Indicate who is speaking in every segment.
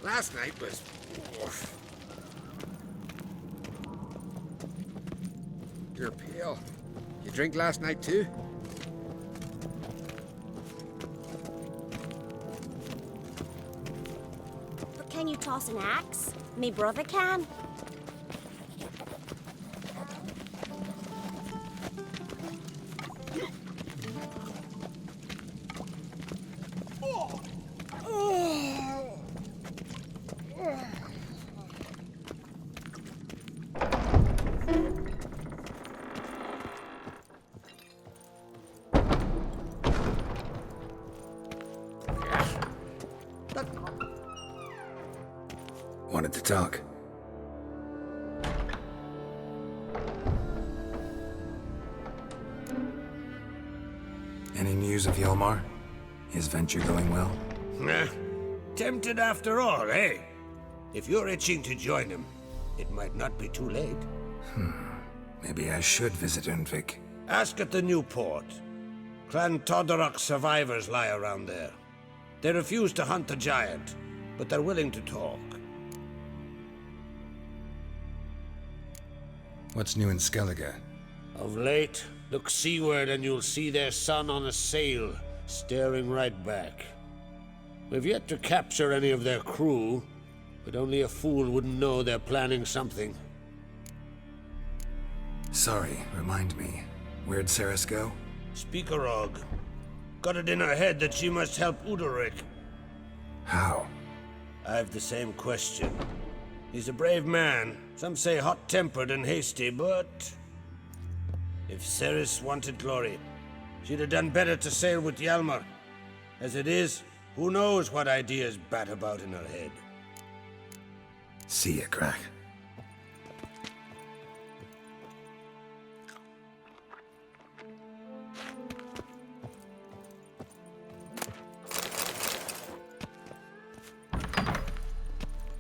Speaker 1: Last night was... oof. You're pale. You drink last night too?
Speaker 2: But can you toss an axe? Me brother can.
Speaker 3: Wanted to talk. Any news of Hjalmar? His venture going well?
Speaker 4: Nah. Tempted after all, eh? If you're itching to join him, it might not be too late.
Speaker 3: Maybe I should visit Undvik.
Speaker 4: Ask at the new port. Clan Todorok survivors lie around there. They refuse to hunt the giant, but they're willing to talk.
Speaker 3: What's new in Skellige?
Speaker 4: Of late, look seaward and you'll see their sun on a sail, staring right back. We've yet to capture any of their crew, but only a fool wouldn't know they're planning something.
Speaker 3: Sorry, remind me. Where'd Ceres go?
Speaker 4: Speakerog. Got it in her head that she must help Udalryk.
Speaker 3: How?
Speaker 4: I've the same question. He's a brave man. Some say hot-tempered and hasty, but... if Ceres wanted glory, she'd have done better to sail with Hjalmar. As it is, who knows what ideas bat about in her head.
Speaker 3: See ya, Crack.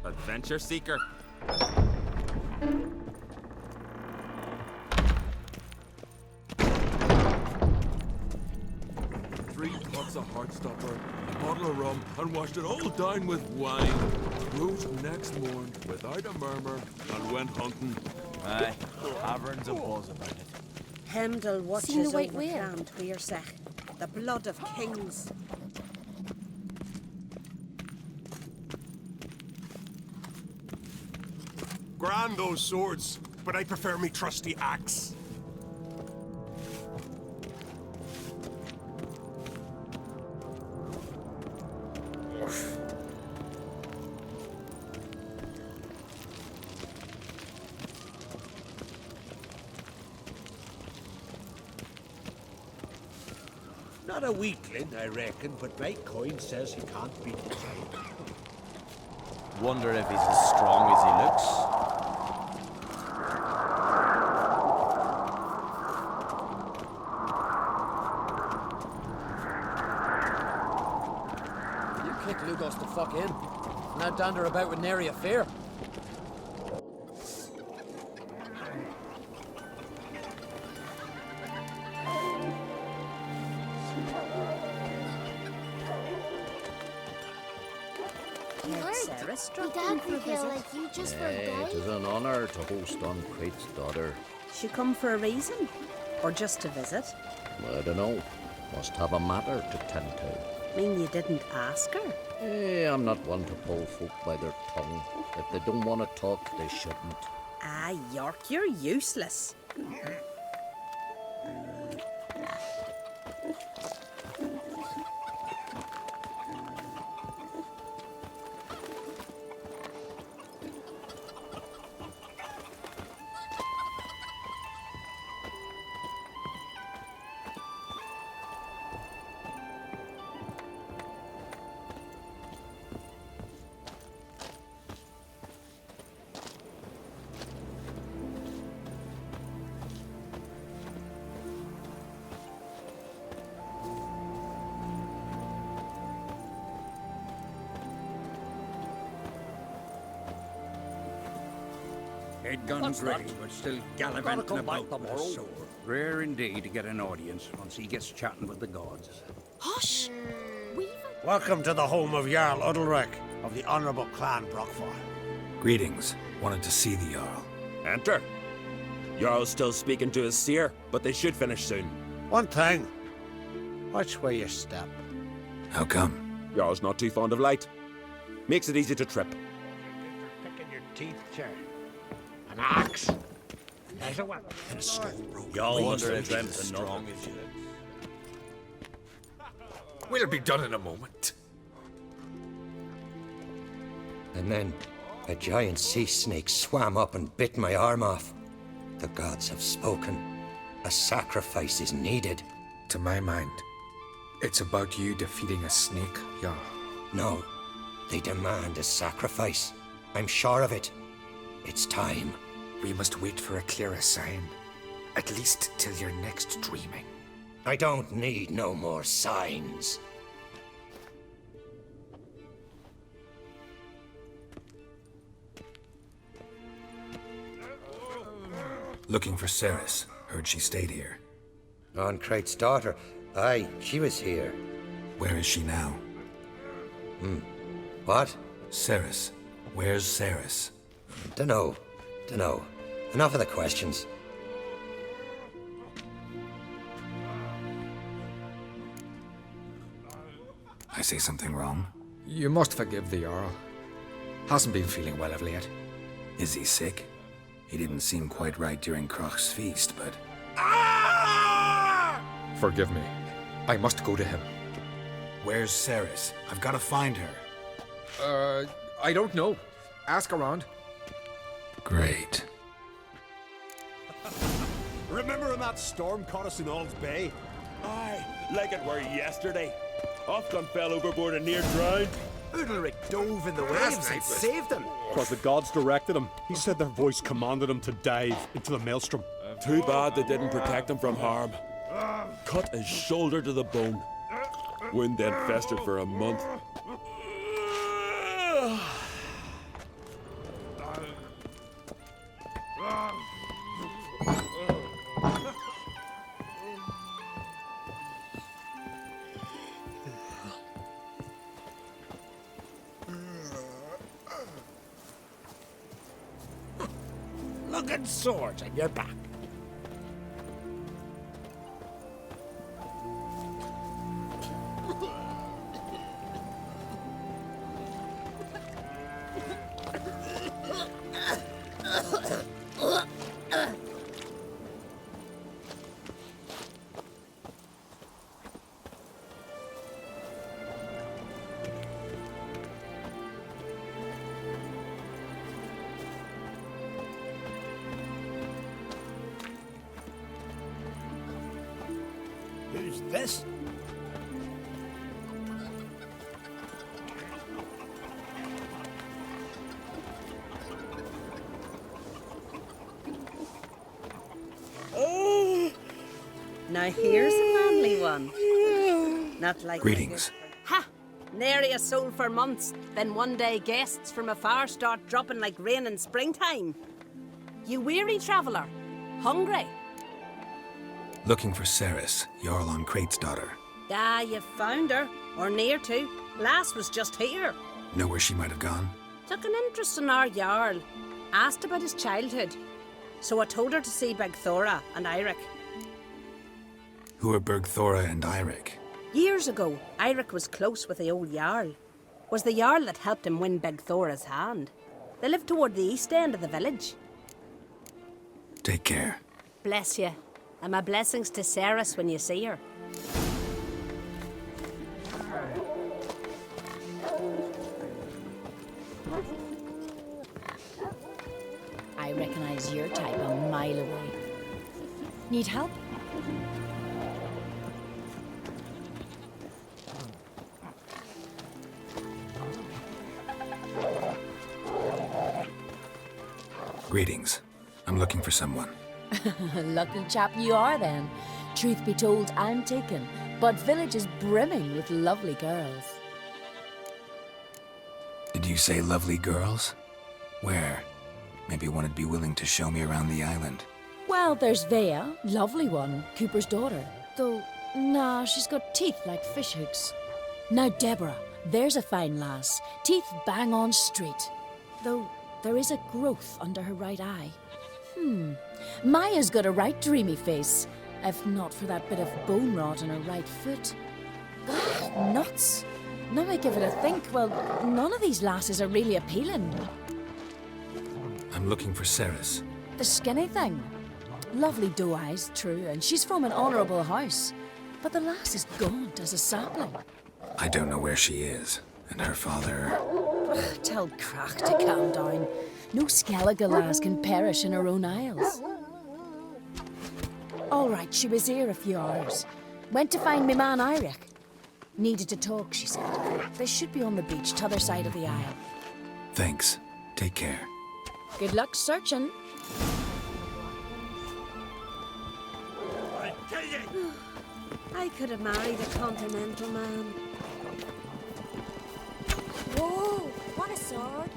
Speaker 5: Adventure seeker.
Speaker 6: Three pots of Heartstopper, a bottle of rum, and washed it all down with wine. Rose next morn without a murmur and went hunting.
Speaker 5: Aye, taverns a buzz about it.
Speaker 7: Heimdall watches
Speaker 2: Seen the
Speaker 7: over
Speaker 2: White Whale?
Speaker 7: Clan Tweersech, the blood of kings.
Speaker 8: Grand those swords, but I prefer me trusty axe.
Speaker 4: Not a weakling, I reckon, but my coin says he can't beat the giant.
Speaker 5: Wonder if he's as strong as he looks.
Speaker 9: You kick Lugos the fuck in. Now dander about with nary a fear.
Speaker 7: Ceres struck
Speaker 2: Dad
Speaker 7: in for a
Speaker 2: would feel
Speaker 7: visit.
Speaker 2: like you just for a
Speaker 10: It
Speaker 2: day.
Speaker 10: is an honour to host on Crate's daughter.
Speaker 7: She come for a reason? Or just to visit?
Speaker 10: I don't know. Must have a matter to tend to.
Speaker 7: Mean you didn't ask her?
Speaker 10: I'm not one to pull folk by their tongue. If they don't want to talk, they shouldn't.
Speaker 7: Ah, York, you're useless.
Speaker 1: He'd gone
Speaker 9: What's
Speaker 1: grey,
Speaker 9: that?
Speaker 1: but still
Speaker 9: Gotta
Speaker 1: gallivanting
Speaker 9: come back
Speaker 1: about with a
Speaker 9: tomorrow.
Speaker 1: sword. Rare indeed to get an audience once he gets chatting with the gods.
Speaker 2: Hush! We've a
Speaker 4: Welcome to the home of Jarl Udalric of the Honourable Clan Brockford.
Speaker 3: Greetings. Wanted to see the Jarl.
Speaker 5: Enter. Jarl's still speaking to his seer, but they should finish soon.
Speaker 4: One thing. Watch where you step.
Speaker 3: How come?
Speaker 5: Jarl's not too fond of light. Makes it easy to trip.
Speaker 4: Picking your teeth, chair. An axe. There's a weapon. And a stone broke.
Speaker 10: Y'all must
Speaker 5: Wonder
Speaker 10: have
Speaker 5: if
Speaker 10: dreamt
Speaker 5: he's as
Speaker 10: enough.
Speaker 5: strong as you.
Speaker 1: We'll be done in a moment.
Speaker 10: And then a giant sea snake swam up and bit my arm off. The gods have spoken. A sacrifice is needed.
Speaker 3: To my mind, it's about you defeating a snake, Jarl.
Speaker 10: No, they demand a sacrifice. I'm sure of it. It's time.
Speaker 3: We must wait for a clearer sign. At least till your next dreaming.
Speaker 10: I don't need no more signs.
Speaker 3: Looking for Ceres. Heard she stayed here.
Speaker 10: On Krait's daughter. Aye, she was here.
Speaker 3: Where is she now?
Speaker 10: What?
Speaker 3: Ceres. Where's Ceres?
Speaker 10: Dunno. Enough of the questions.
Speaker 3: I say something wrong?
Speaker 1: You must forgive the Jarl. Hasn't been feeling well of late.
Speaker 3: Is he sick? He didn't seem quite right during Kroch's feast, but...
Speaker 1: Forgive me. I must go to him.
Speaker 3: Where's Ceres? I've got to find her.
Speaker 1: I don't know. Ask around.
Speaker 3: Great.
Speaker 8: Remember when that storm caught us in Ald's Bay?
Speaker 5: Aye, like it were yesterday. Ofcom fell overboard and near drowned.
Speaker 9: Udalric dove in the waves
Speaker 1: Last night
Speaker 9: and
Speaker 1: was-
Speaker 9: saved them.
Speaker 8: Because the gods directed him. He said their voice commanded him to dive into the maelstrom.
Speaker 5: Too bad they didn't protect him from harm. Cut his shoulder to the bone. Wound then festered for a month.
Speaker 4: Looking swords on your back. Who's this?
Speaker 7: Now here's a family one. Not like
Speaker 3: Greetings.
Speaker 7: Ha! Nary a soul for months. Then one day guests from afar start dropping like rain in springtime. You weary traveller? Hungry?
Speaker 3: Looking for Ceres, Jarl on Krait's daughter.
Speaker 7: Ah, you found her. Or near to. Lass was just here.
Speaker 3: Know where she might have gone?
Speaker 7: Took an interest in our Jarl. Asked about his childhood. So I told her to see Begthora and Eirik.
Speaker 3: Who are Bergthora and Eirik?
Speaker 7: Years ago, Eirik was close with the old Jarl. Was the Jarl that helped him win Begthora's hand. They lived toward the east end of the village.
Speaker 3: Take care.
Speaker 7: Bless you. And my blessings to Ceres when you see her.
Speaker 2: I recognize your type a mile away. Need help?
Speaker 3: Greetings. I'm looking for someone.
Speaker 2: Lucky chap you are then. Truth be told, I'm taken, but village is brimming with lovely girls.
Speaker 3: Did you say lovely girls? Where? Maybe one would be willing to show me around the island.
Speaker 2: Well, there's Vea, lovely one, Cooper's daughter. Though, nah, she's got teeth like fish hooks. Now, Deborah, there's a fine lass. Teeth bang on straight. Though there is a growth under her right eye. Maya's got a right dreamy face, if not for that bit of bone rot in her right foot. Ugh, nuts. Now I give it a think, well, none of these lasses are really appealing.
Speaker 3: I'm looking for Ceres.
Speaker 2: The skinny thing. Lovely doe eyes, true, and she's from an honourable house. But the lass is gaunt as a sapling.
Speaker 3: I don't know where she is, and her father...
Speaker 2: Tell Crack to calm down. No Skellige lass can perish in her own isles. All right, she was here a few hours. Went to find me man Eirik. Needed to talk, she said. They should be on the beach, t'other side of the isle.
Speaker 3: Thanks. Take care.
Speaker 2: Good luck searching.
Speaker 7: I could have married a continental man.
Speaker 11: Whoa, what a sword.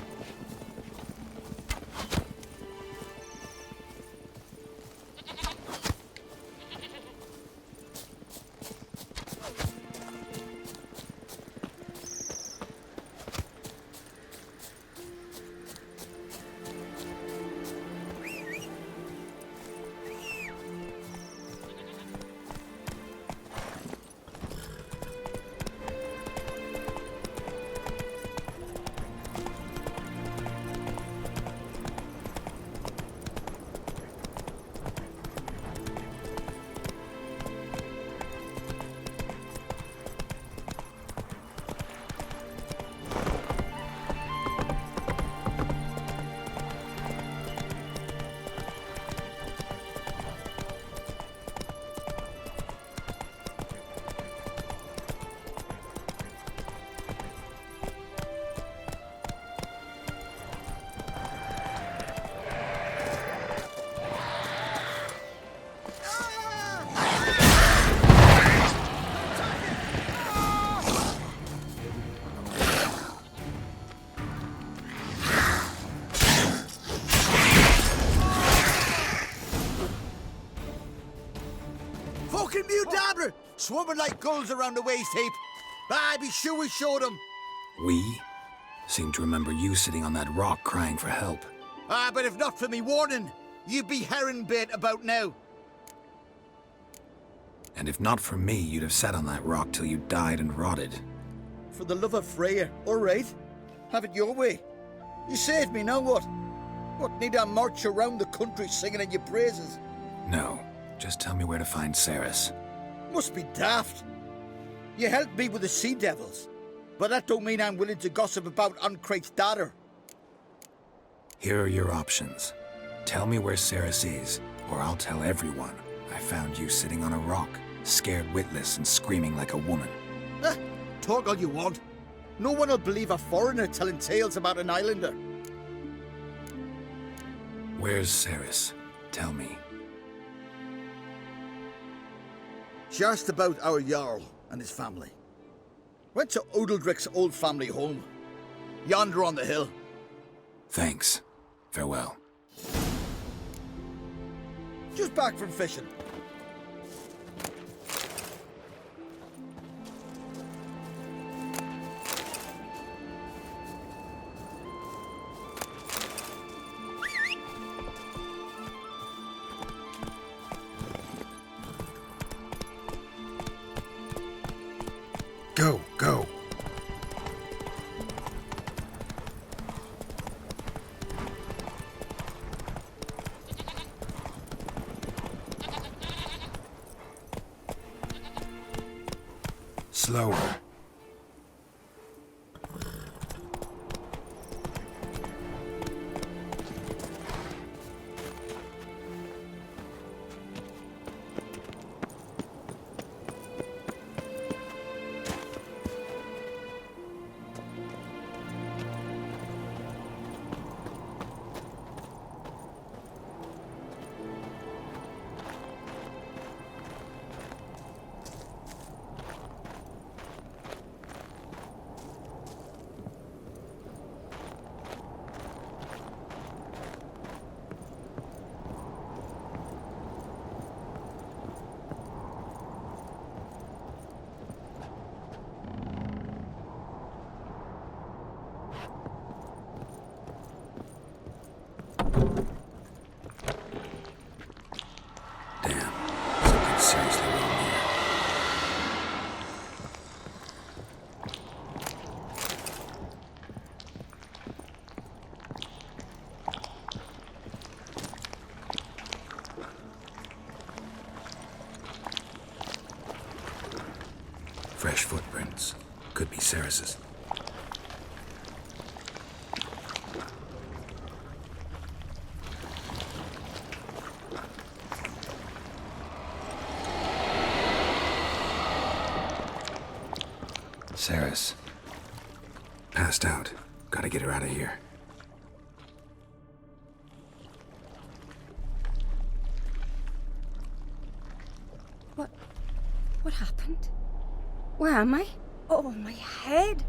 Speaker 12: Fucking mute dabbler! Swarming like gulls around the waist heap. I be sure we showed them.
Speaker 3: We? Seem to remember you sitting on that rock crying for help.
Speaker 12: But if not for me warning, you'd be herring bait about now.
Speaker 3: And if not for me, you'd have sat on that rock till you died and rotted.
Speaker 12: For the love of Freya, all right. Have it your way. You saved me, now what? What, need I march around the country singing in your praises?
Speaker 3: No, just tell me where to find Ceres.
Speaker 12: Must be daft. You helped me with the Sea Devils, but that don't mean I'm willing to gossip about Uncrate's daughter.
Speaker 3: Here are your options. Tell me where Ceres is, or I'll tell everyone I found you sitting on a rock, scared witless and screaming like a woman.
Speaker 12: Talk all you want. No one will believe a foreigner telling tales about an islander.
Speaker 3: Where's Ceres? Tell me.
Speaker 12: She asked about our Jarl and his family. Went to Odeldrick's old family home. Yonder on the hill.
Speaker 3: Thanks. Farewell.
Speaker 12: Just back from fishing.
Speaker 3: Go, go. Slower. Fresh footprints. Could be Ceres's. Ceres. Passed out. Gotta get her out of here.
Speaker 11: What happened? Where am I? Oh, my head.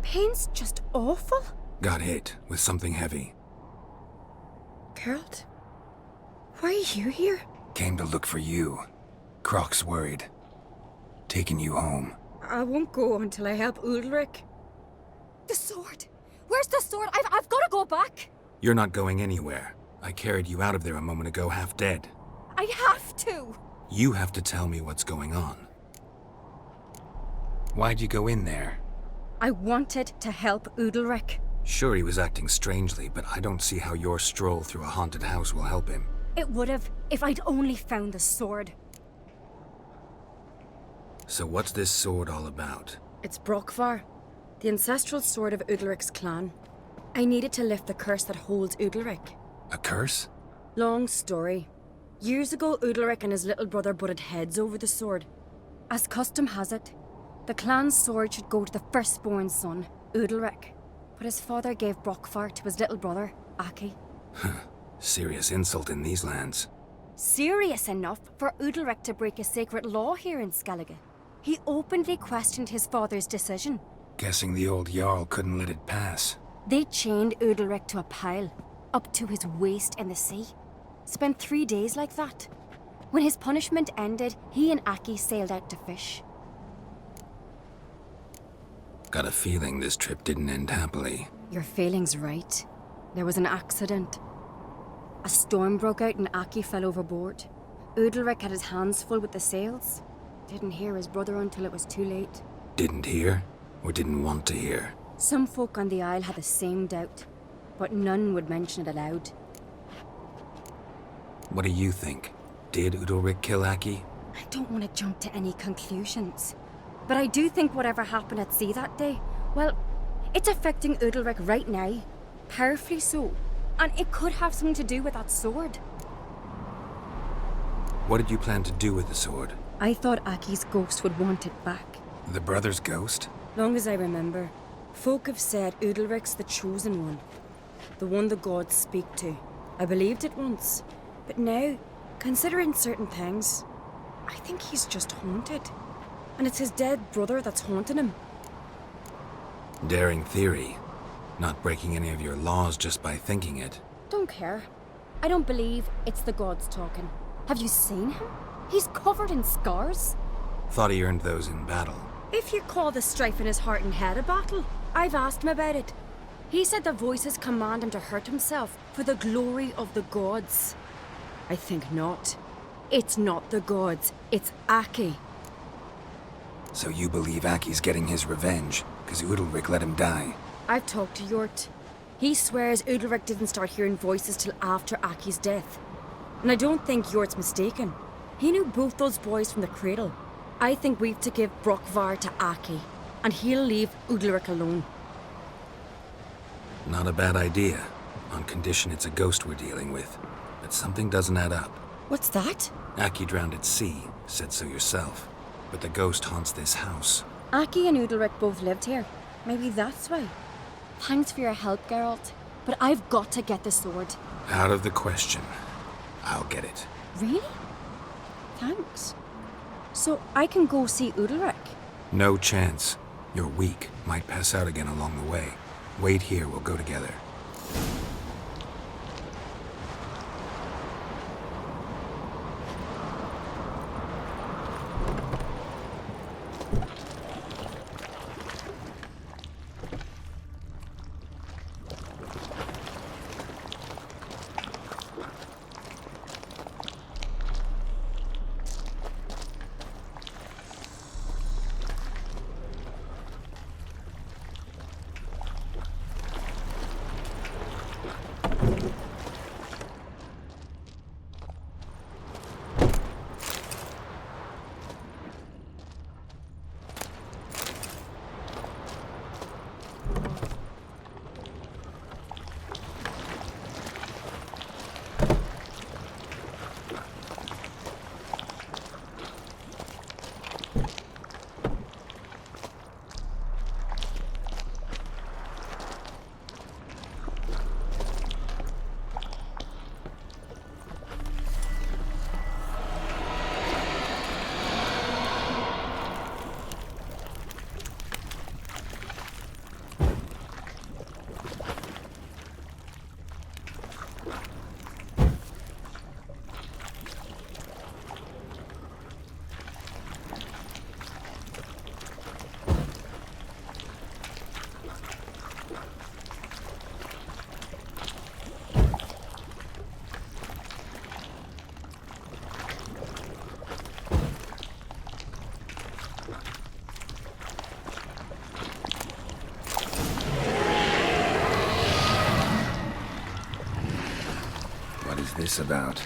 Speaker 11: Pain's just awful.
Speaker 3: Got hit with something heavy.
Speaker 11: Geralt? Why are you here?
Speaker 3: Came to look for you. Croc's worried. Taking you home.
Speaker 11: I won't go until I help Ulrich. The sword! Where's the sword? I've got to go back!
Speaker 3: You're not going anywhere. I carried you out of there a moment ago half dead.
Speaker 11: I have to!
Speaker 3: You have to tell me what's going on. Why'd you go in there?
Speaker 11: I wanted to help Ulrich.
Speaker 3: Sure, he was acting strangely, but I don't see how your stroll through a haunted house will help him.
Speaker 11: It would have if I'd only found the sword.
Speaker 3: So what's this sword all about?
Speaker 11: It's Brokvar, the ancestral sword of Udalric's clan. I needed to lift the curse that holds Udalric.
Speaker 3: A curse?
Speaker 11: Long story. Years ago, Udalric and his little brother butted heads over the sword. As custom has it, the clan's sword should go to the firstborn son, Udalric. But his father gave Brokvar to his little brother, Aki.
Speaker 3: Serious insult in these lands.
Speaker 11: Serious enough for Udalric to break a sacred law here in Skellige. He openly questioned his father's decision.
Speaker 3: Guessing the old Jarl couldn't let it pass.
Speaker 11: They chained Udalric to a pile, up to his waist in the sea. Spent 3 days like that. When his punishment ended, he and Aki sailed out to fish.
Speaker 3: Got a feeling this trip didn't end happily.
Speaker 11: Your feeling's right. There was an accident. A storm broke out and Aki fell overboard. Udalric had his hands full with the sails. Didn't hear his brother until it was too late.
Speaker 3: Didn't hear? Or didn't want to hear?
Speaker 11: Some folk on the Isle had the same doubt, but none would mention it aloud.
Speaker 3: What do you think? Did Udalric kill Aki?
Speaker 11: I don't want to jump to any conclusions. But I do think whatever happened at sea that day, well, it's affecting Udalric right now. Powerfully so. And it could have something to do with that sword.
Speaker 3: What did you plan to do with the sword?
Speaker 11: I thought Aki's ghost would want it back.
Speaker 3: The brother's ghost?
Speaker 11: Long as I remember, folk have said Udalric's the chosen one. The one the gods speak to. I believed it once. But now, considering certain things, I think he's just haunted. And it's his dead brother that's haunting him.
Speaker 3: Daring theory. Not breaking any of your laws just by thinking it.
Speaker 11: Don't care. I don't believe it's the gods talking. Have you seen him? He's covered in scars.
Speaker 3: Thought he earned those in battle.
Speaker 11: If you call the strife in his heart and head a battle, I've asked him about it. He said the voices command him to hurt himself for the glory of the gods. I think not. It's not the gods, it's Aki.
Speaker 3: So you believe Aki's getting his revenge, because Udalric let him die?
Speaker 11: I've talked to Yort. He swears Udalric didn't start hearing voices till after Aki's death. And I don't think Yort's mistaken. He knew both those boys from the cradle. I think we've to give Brokvar to Aki, and he'll leave Udalric alone.
Speaker 3: Not a bad idea, on condition it's a ghost we're dealing with. But something doesn't add up.
Speaker 11: What's that?
Speaker 3: Aki drowned at sea, said so yourself. But the ghost haunts this house.
Speaker 11: Aki and Udalric both lived here. Maybe that's why. Thanks for your help, Geralt. But I've got to get the sword.
Speaker 3: Out of the question. I'll get it.
Speaker 11: Really? Thanks. So I can go see Udalric?
Speaker 3: No chance. You're weak. Might pass out again along the way. Wait here, we'll go together. What is this about?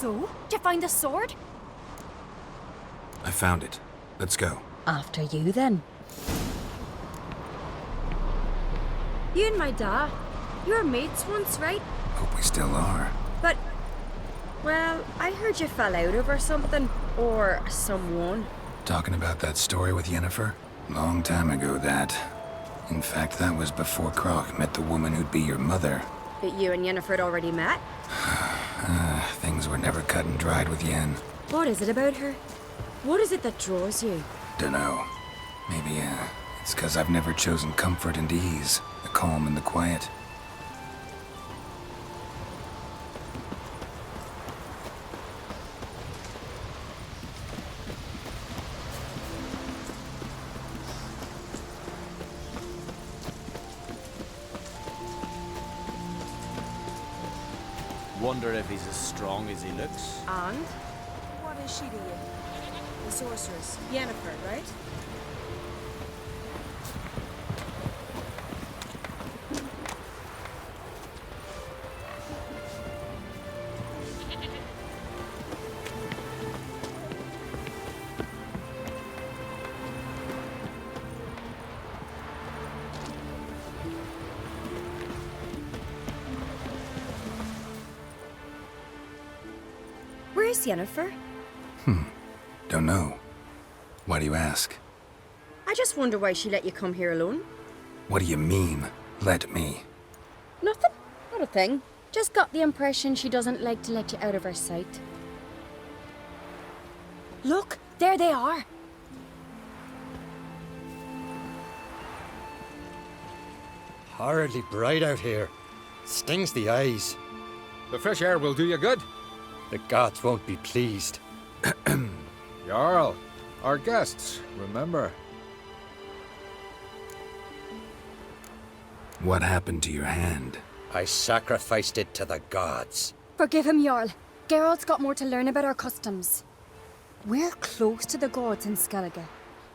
Speaker 11: So, did you find the sword?
Speaker 3: I found it. Let's go.
Speaker 11: After you, then. You and my dad, you were mates once, right?
Speaker 3: Hope we still are.
Speaker 11: But, well, I heard you fell out over something. Or someone.
Speaker 3: Talking about that story with Yennefer? Long time ago, that. In fact, that was before Croc met the woman who'd be your mother.
Speaker 11: But you and Yennefer had already met?
Speaker 3: Things were never cut and dried with Yen.
Speaker 11: What is it about her? What is it that draws you?
Speaker 3: Dunno. Maybe, it's 'cause I've never chosen comfort and ease, the calm and the quiet.
Speaker 9: Wonder if he's as strong as he looks.
Speaker 11: And?
Speaker 13: What is she to you? The sorceress. Yennefer, right?
Speaker 11: Where's Yennefer?
Speaker 3: Don't know. Why do you ask?
Speaker 11: I just wonder why she let you come here alone.
Speaker 3: What do you mean, let me?
Speaker 11: Nothing. Not a thing. Just got the impression she doesn't like to let you out of her sight. Look, there they are.
Speaker 10: Horridly bright out here. Stings the eyes.
Speaker 1: The fresh air will do you good.
Speaker 10: The gods won't be pleased.
Speaker 1: Jarl, our guests, remember.
Speaker 3: What happened to your hand?
Speaker 10: I sacrificed it to the gods.
Speaker 11: Forgive him, Jarl. Geralt's got more to learn about our customs. We're close to the gods in Skellige,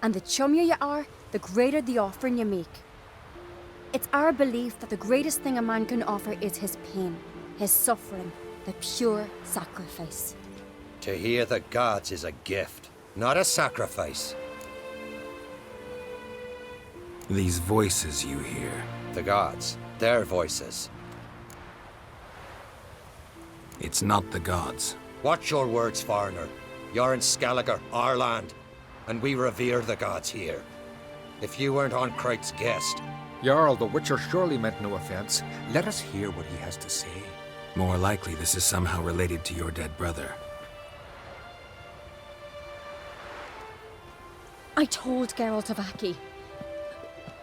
Speaker 11: and the chummier you are, the greater the offering you make. It's our belief that the greatest thing a man can offer is his pain, his suffering, the pure sacrifice.
Speaker 10: To hear the gods is a gift, not a sacrifice.
Speaker 3: These voices you hear.
Speaker 10: The gods, their voices.
Speaker 3: It's not the gods.
Speaker 10: Watch your words, foreigner. You're in Skellige, our land, and we revere the gods here. If you weren't on Kright's guest...
Speaker 1: Jarl, the Witcher surely meant no offense. Let us hear what he has to say.
Speaker 3: More likely this is somehow related to your dead brother.
Speaker 11: I told Geralt of Aki.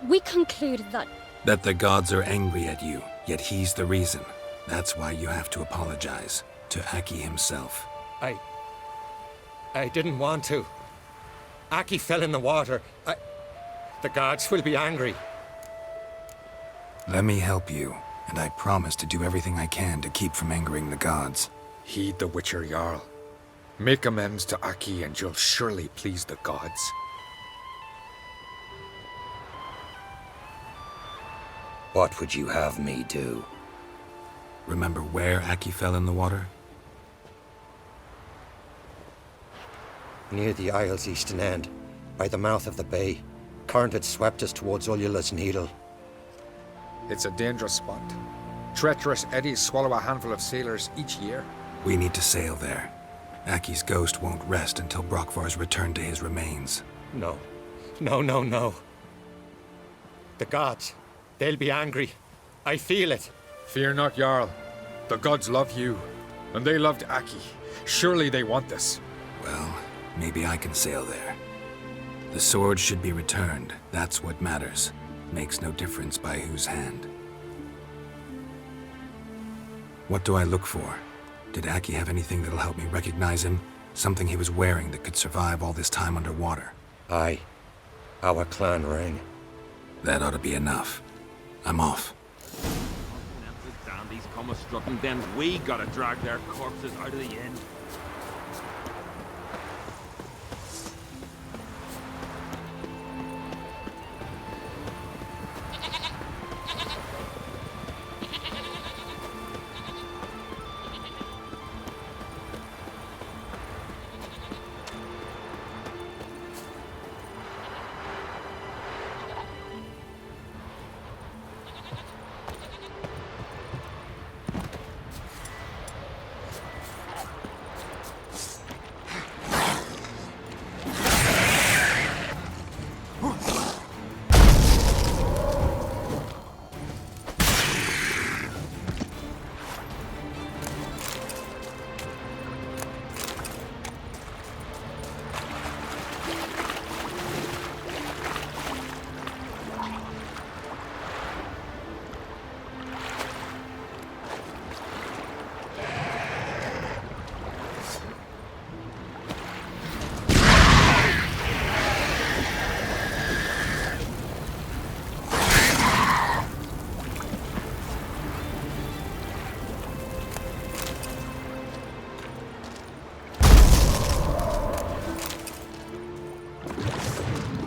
Speaker 11: We concluded that...
Speaker 3: That the gods are angry at you, yet he's the reason. That's why you have to apologize. To Aki himself.
Speaker 10: I didn't want to. Aki fell in the water. The gods will be angry.
Speaker 3: Let me help you, and I promise to do everything I can to keep from angering the gods.
Speaker 1: Heed the Witcher, Jarl. Make amends to Aki and you'll surely please the gods.
Speaker 10: What would you have me do?
Speaker 3: Remember where Aki fell in the water?
Speaker 10: Near the Isle's eastern end, by the mouth of the bay. Current had swept us towards Ullula's Needle.
Speaker 1: It's a dangerous spot. Treacherous eddies swallow a handful of sailors each year.
Speaker 3: We need to sail there. Aki's ghost won't rest until Brokvar's returned to his remains.
Speaker 10: No. No. The gods, they'll be angry. I feel it.
Speaker 1: Fear not, Jarl. The gods love you, and they loved Aki. Surely they want this.
Speaker 3: Well, maybe I can sail there. The sword should be returned. That's what matters. Makes no difference by whose hand. What do I look for? Did Aki have anything that'll help me recognize him? Something he was wearing that could survive all this time underwater?
Speaker 10: Aye. Our clan ring.
Speaker 3: That ought to be enough. I'm off.
Speaker 6: The dandies come a strutting, then we gotta drag their corpses out of the inn.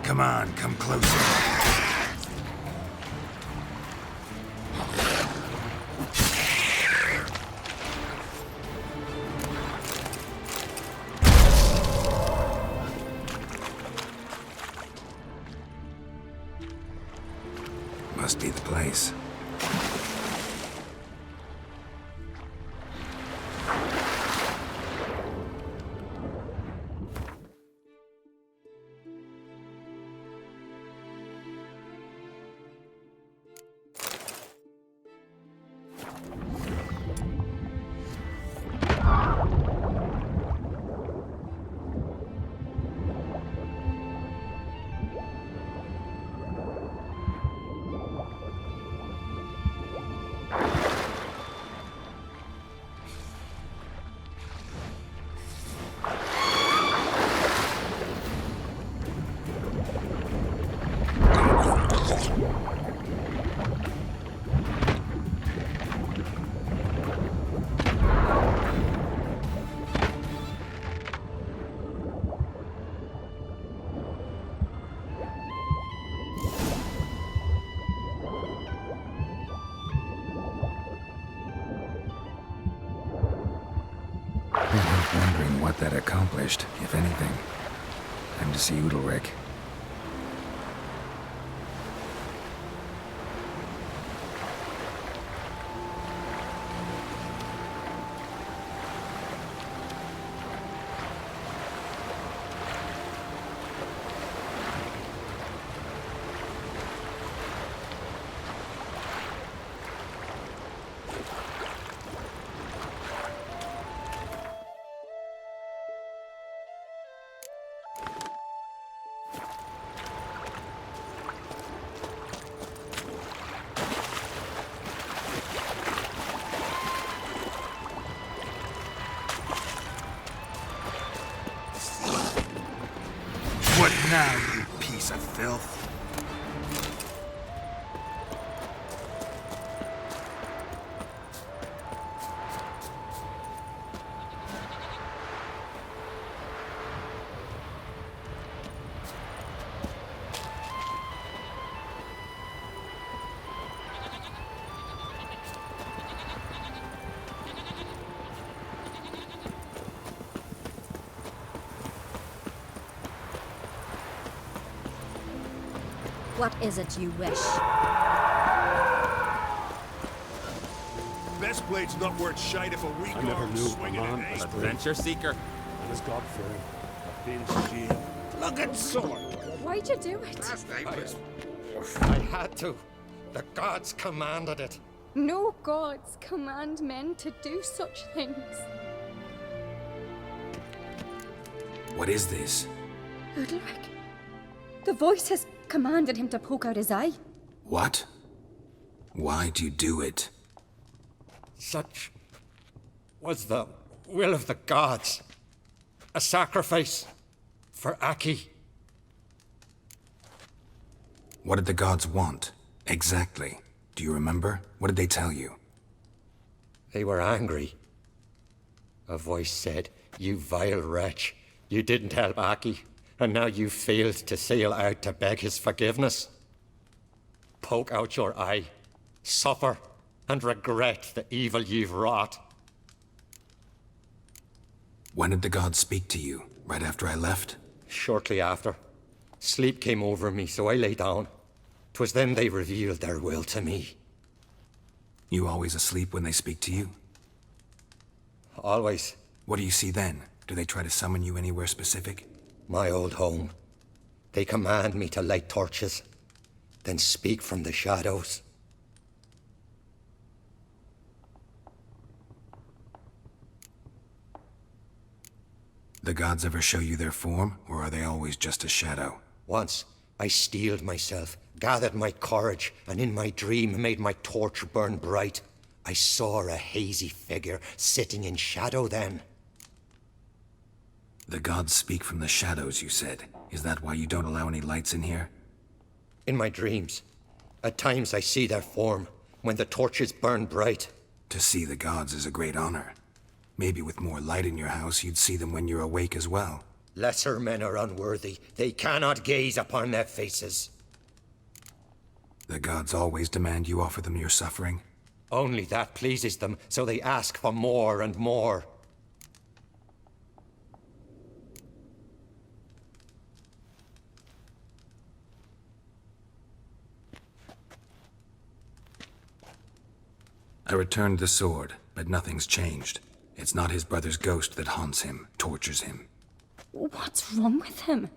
Speaker 3: Come on, come closer. Must be the place. Wondering what that accomplished, if anything. Time to see Udalryk. What now, you piece of filth?
Speaker 11: What is it you wish?
Speaker 6: Best blade's not worth shite if a weak
Speaker 8: I never
Speaker 6: arm
Speaker 8: knew a
Speaker 6: swinging
Speaker 8: man
Speaker 6: it,
Speaker 8: as
Speaker 6: eh?
Speaker 8: brave
Speaker 6: Adventure seeker.
Speaker 8: and as God-fearing.
Speaker 6: A bit of shame. Look at sword.
Speaker 11: Why'd you do it?
Speaker 10: I had to. The gods commanded it.
Speaker 11: No gods command men to do such things.
Speaker 3: What is this?
Speaker 11: Udalric. The voice has commanded him to poke out his eye.
Speaker 3: What? Why'd you do it?
Speaker 10: Such was the will of the gods. A sacrifice for Aki.
Speaker 3: What did the gods want? Exactly. Do you remember? What did they tell you?
Speaker 10: They were angry. A voice said, "You vile wretch. You didn't help Aki, and now you failed to sail out to beg his forgiveness. Poke out your eye, suffer, and regret the evil you've wrought."
Speaker 3: When did the gods speak to you? Right after I left?
Speaker 10: Shortly after. Sleep came over me, so I lay down. 'Twas then they revealed their will to me.
Speaker 3: You always asleep when they speak to you?
Speaker 10: Always.
Speaker 3: What do you see then? Do they try to summon you anywhere specific?
Speaker 10: My old home. They command me to light torches, then speak from the shadows.
Speaker 3: The gods ever show you their form, or are they always just a shadow?
Speaker 10: Once, I steeled myself, gathered my courage, and in my dream made my torch burn bright. I saw a hazy figure sitting in shadow then.
Speaker 3: The gods speak from the shadows, you said. Is that why you don't allow any lights in here?
Speaker 10: In my dreams. At times I see their form, when the torches burn bright.
Speaker 3: To see the gods is a great honor. Maybe with more light in your house, you'd see them when you're awake as well.
Speaker 10: Lesser men are unworthy. They cannot gaze upon their faces.
Speaker 3: The gods always demand you offer them your suffering?
Speaker 10: Only that pleases them, so they ask for more and more.
Speaker 3: I returned the sword, but nothing's changed. It's not his brother's ghost that haunts him, tortures him.
Speaker 11: What's wrong with him?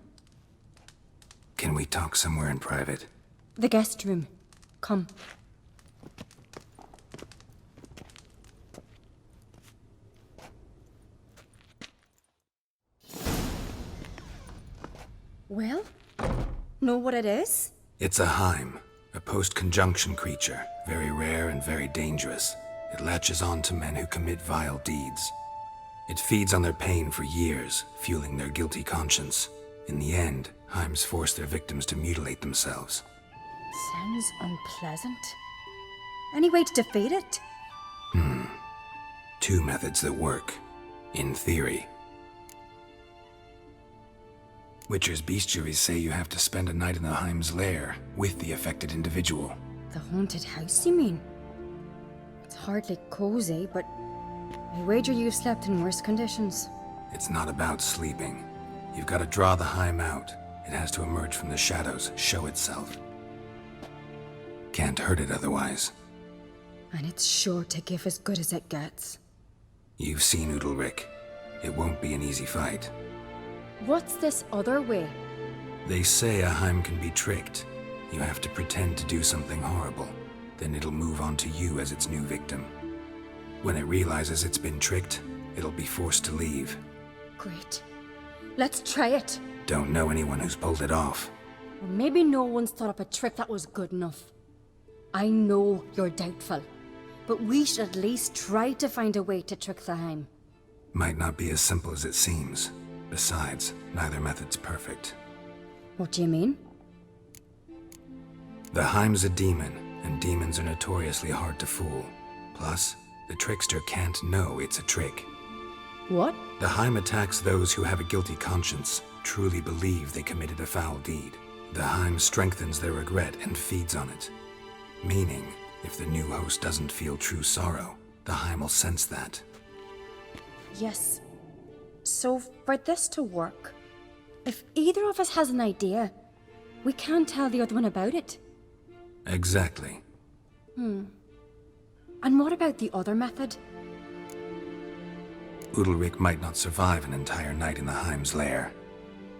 Speaker 3: Can we talk somewhere in private?
Speaker 11: The guest room. Come. Well, know what it is?
Speaker 3: It's a Heim, a post-conjunction creature, very rare and very dangerous. It latches on to men who commit vile deeds. It feeds on their pain for years, fueling their guilty conscience. In the end, Heims force their victims to mutilate themselves.
Speaker 11: Sounds unpleasant. Any way to defeat it?
Speaker 3: Two methods that work. In theory. Witcher's bestiaries say you have to spend a night in the Heim's lair with the affected individual.
Speaker 11: The haunted house, you mean? It's hardly cozy, but I wager you've slept in worse conditions.
Speaker 3: It's not about sleeping. You've got to draw the Heim out. It has to emerge from the shadows, show itself. Can't hurt it otherwise.
Speaker 11: And it's sure to give as good as it gets.
Speaker 3: You've seen Udalric. It won't be an easy fight.
Speaker 11: What's this other way?
Speaker 3: They say a Heim can be tricked. You have to pretend to do something horrible. Then it'll move on to you as its new victim. When it realizes it's been tricked, it'll be forced to leave.
Speaker 11: Great. Let's try it.
Speaker 3: Don't know anyone who's pulled it off.
Speaker 11: Or maybe no one's thought up a trick that was good enough. I know you're doubtful, but we should at least try to find a way to trick the Heim.
Speaker 3: Might not be as simple as it seems. Besides, neither method's perfect.
Speaker 11: What do you mean?
Speaker 3: The Heim's a demon, and demons are notoriously hard to fool. Plus, the trickster can't know it's a trick.
Speaker 11: What?
Speaker 3: The Heim attacks those who have a guilty conscience, truly believe they committed a foul deed. The Heim strengthens their regret and feeds on it. Meaning, if the new host doesn't feel true sorrow, the Heim will sense that.
Speaker 11: Yes. So, for this to work, if either of us has an idea, We can't tell the other one about it.
Speaker 3: Exactly.
Speaker 11: And what about the other method?
Speaker 3: Udalric might not survive an entire night in the Heim's lair.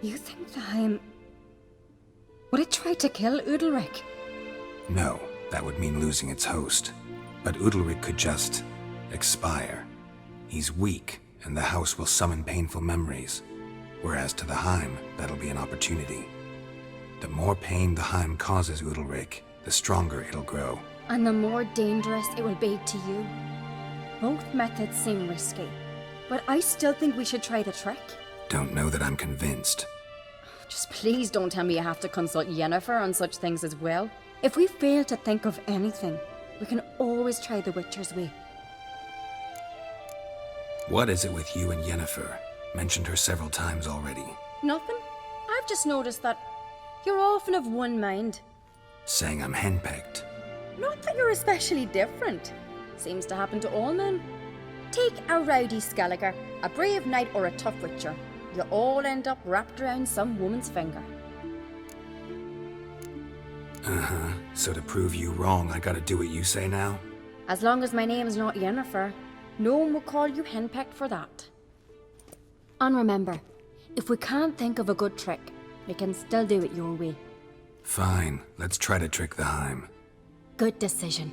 Speaker 11: You think the Heim... Would it try to kill Udalric?
Speaker 3: No, that would mean losing its host. But Udalric could just... expire. He's weak, and the house will summon painful memories. Whereas to the Heim, that'll be an opportunity. The more pain the Heim causes Udalric, the stronger it'll grow.
Speaker 11: And the more dangerous it will be to you. Both methods seem risky, but I still think we should try the trick.
Speaker 3: Don't know that I'm convinced.
Speaker 11: Just please don't tell me you have to consult Yennefer on such things as well. If we fail to think of anything, we can always try the Witcher's way.
Speaker 3: What is it with you and Yennefer? Mentioned her several times already.
Speaker 11: Nothing. I've just noticed that you're often of one mind.
Speaker 3: Saying I'm henpecked.
Speaker 11: Not that you're especially different. Seems to happen to all men. Take a rowdy Skelliger, a brave knight or a tough witcher. You all end up wrapped around some woman's finger.
Speaker 3: Uh-huh. So to prove you wrong, I gotta do what you say now?
Speaker 11: As long as my name's not Yennefer, no one will call you henpecked for that. And remember, if we can't think of a good trick, we can still do it your way.
Speaker 3: Fine, let's try to trick the Heim.
Speaker 11: Good decision.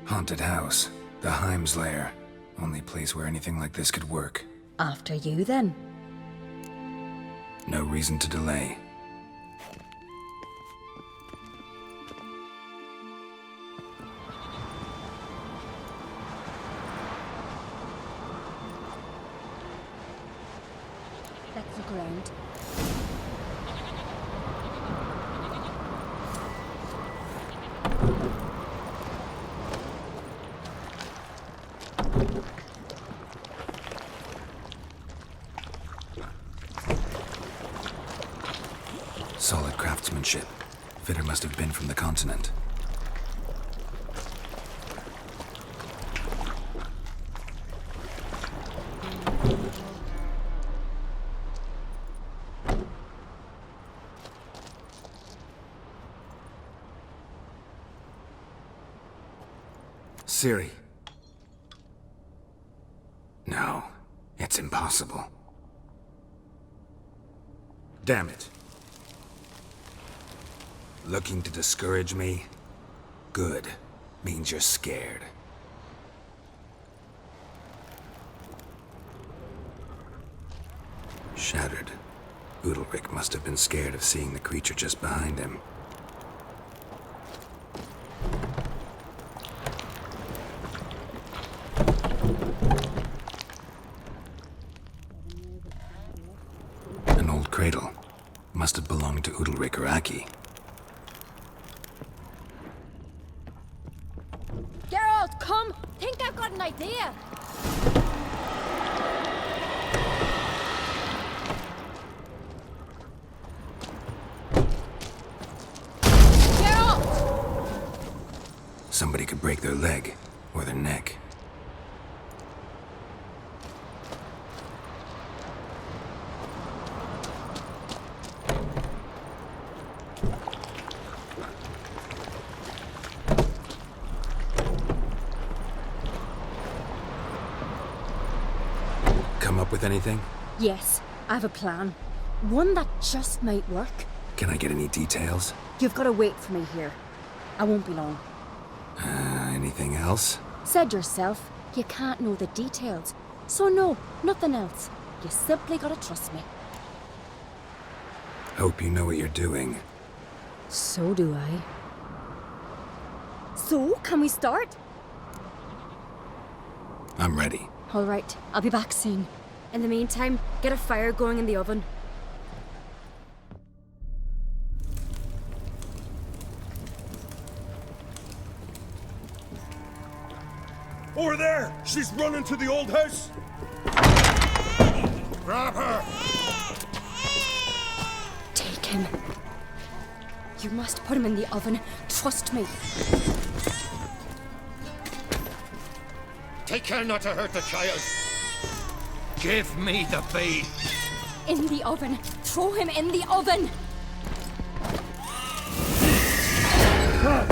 Speaker 3: Haunted house. The Heim's lair. Only place where anything like this could work.
Speaker 11: After you, then.
Speaker 3: No reason to delay.
Speaker 11: Let's look around.
Speaker 3: Solid craftsmanship. Fitter must have been from the continent. Ciri. No, it's impossible. Damn it. Looking to discourage me? Good. Means you're scared. Shattered. Udalric must have been scared of seeing the creature just behind him. An old cradle. Must have belonged to Udalric or Aki.
Speaker 2: Geralt, come! Think I've got an idea! Geralt!
Speaker 3: Somebody could break their leg or their neck. Come up with anything?
Speaker 11: Yes, I have a plan. One that just might work.
Speaker 3: Can I get any details?
Speaker 11: You've got to wait for me here. I won't be long.
Speaker 3: Anything else?
Speaker 11: Said yourself, you can't know the details. So no, nothing else. You simply gotta trust me.
Speaker 3: Hope you know what you're doing.
Speaker 11: So do I. So, can we start?
Speaker 3: I'm ready.
Speaker 11: All right, I'll be back soon. In the meantime, get a fire going in the oven.
Speaker 8: Over there! She's running to the old house! Grab her!
Speaker 11: Take him. You must put him in the oven. Trust me.
Speaker 10: Take care not to hurt the child. Give me the bee.
Speaker 11: In the oven. Throw him in the oven.
Speaker 6: Die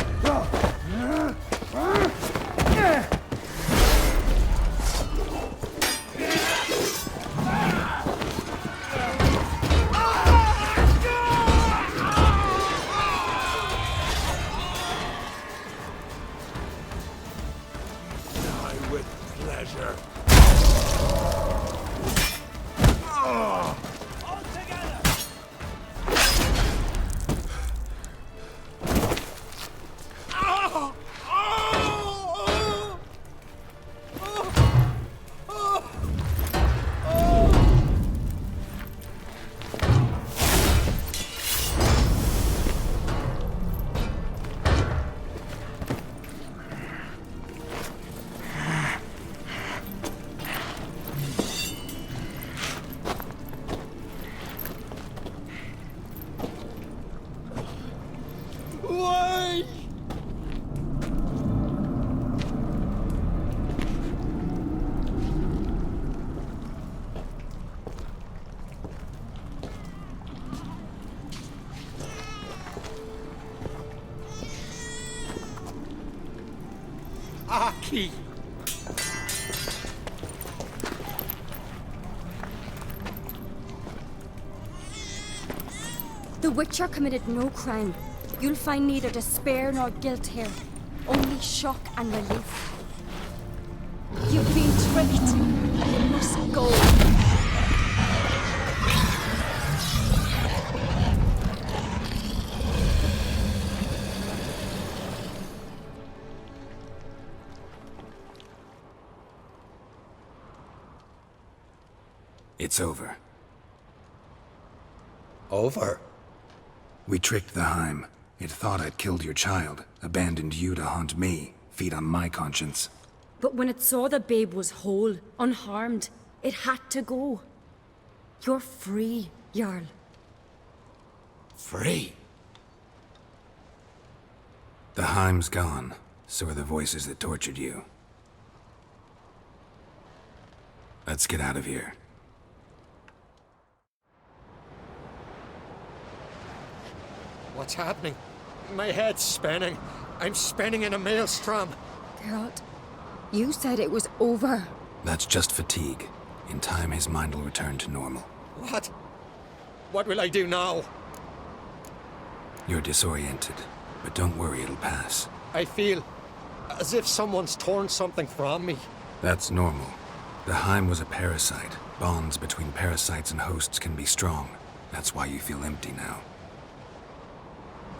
Speaker 6: with pleasure.
Speaker 10: Why? Aki!
Speaker 11: The Witcher committed no crime. You'll find neither despair nor guilt here, only shock and relief. You've been tricked. You must go.
Speaker 3: It's over.
Speaker 10: Over?
Speaker 3: We tricked the Heim. It thought I'd killed your child, abandoned you to haunt me, feed on my conscience.
Speaker 11: But when it saw the babe was whole, unharmed, it had to go. You're free, Jarl.
Speaker 10: Free?
Speaker 3: The Heim's gone, so are the voices that tortured you. Let's get out of here.
Speaker 10: What's happening? My head's spinning. I'm spinning in a maelstrom.
Speaker 11: Geralt, you said it was over.
Speaker 3: That's just fatigue. In time, his mind will return to normal.
Speaker 10: What? What will I do now?
Speaker 3: You're disoriented, but don't worry, it'll pass.
Speaker 10: I feel as if someone's torn something from me.
Speaker 3: That's normal. The Heim was a parasite. Bonds between parasites and hosts can be strong. That's why you feel empty now.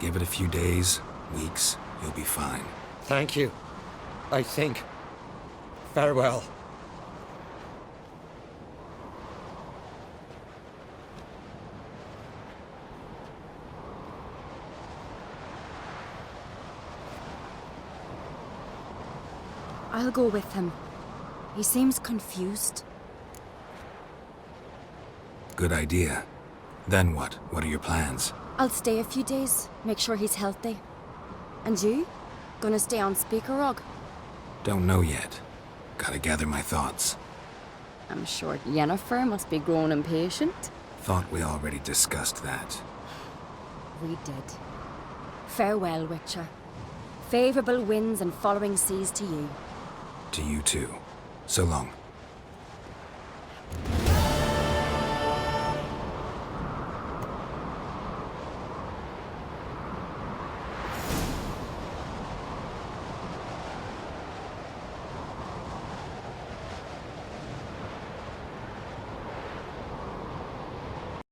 Speaker 3: Give it a few days, weeks, you'll be fine.
Speaker 10: Thank you. I think. Farewell.
Speaker 11: I'll go with him. He seems confused.
Speaker 3: Good idea. Then what? What are your plans?
Speaker 11: I'll stay a few days, make sure he's healthy. And you? Gonna stay on Speaker Rog?
Speaker 3: Don't know yet. Gotta gather my thoughts.
Speaker 11: I'm sure Yennefer must be growing impatient.
Speaker 3: Thought we already discussed that.
Speaker 11: We did. Farewell, Witcher. Favorable winds and following seas to you.
Speaker 3: To you too. So long.